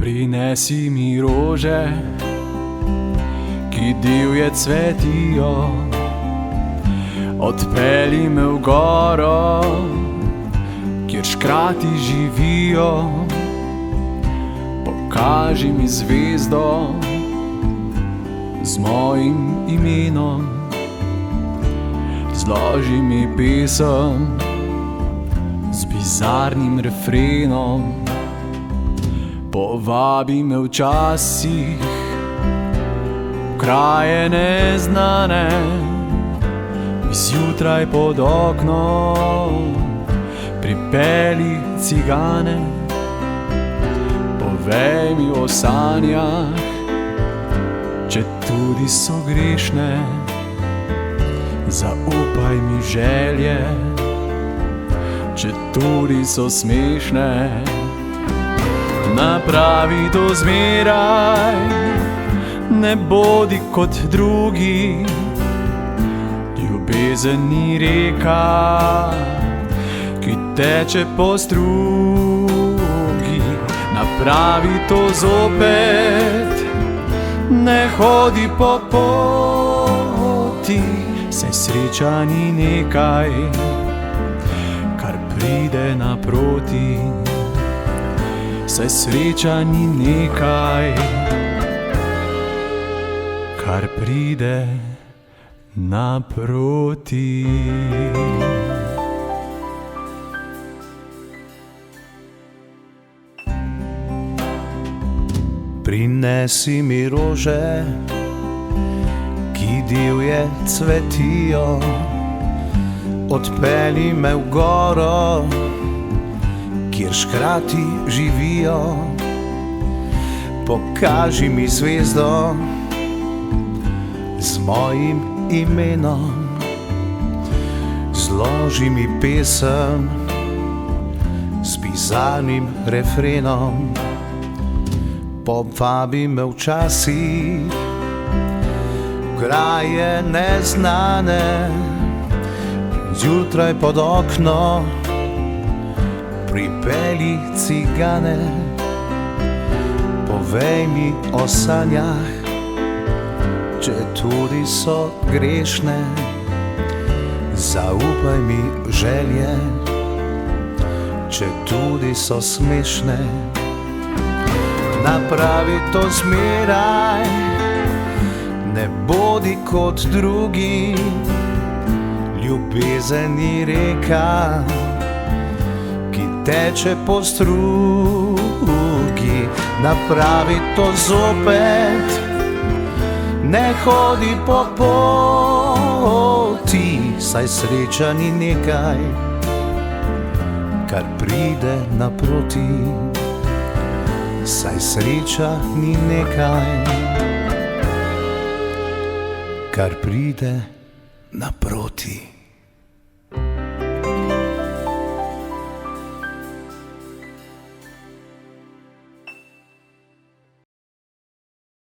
Prinesi mi rože, ki divje cvetijo, odpelji me v goro, kjer škrati živijo. Pokaži mi zvezdo z mojim imenom, zloži mi pesem z bizarnim refrenom. Povabi me včasih v kraje neznane, mi zjutraj pod oknom pripelji cigane. Povej mi o sanjah, če tudi so grešne, zaupaj mi želje, če tudi so smešne. Napravi to zmeraj, ne bodi kot drugi. Ljubezen ni reka, ki teče po strugi. Napravi to zopet, ne hodi po poti. Saj sreča ni nekaj, kar pride naproti. Saj sreča ni nekaj, kar pride naproti. Prinesi mi rože, ki divje cvetijo, odpelji me v goro, kjer škrati živijo. Pokaži mi zvezdo z mojim imenom, zloži mi pesem z bizarnim refrenom. Povabi me včasih v kraje neznane, zjutraj pod okno pripelji cigane. Povej mi o sanjah, če tudi so grešne, zaupaj mi želje, če tudi so smešne. Napravi to zmeraj, ne bodi kot drugi. Ljubezen ni reka, ki teče po strugi. Napravi to zopet, ne hodi po poti. Saj sreča ni nekaj, kar pride naproti. Saj sreča ni nekaj, kar pride naproti.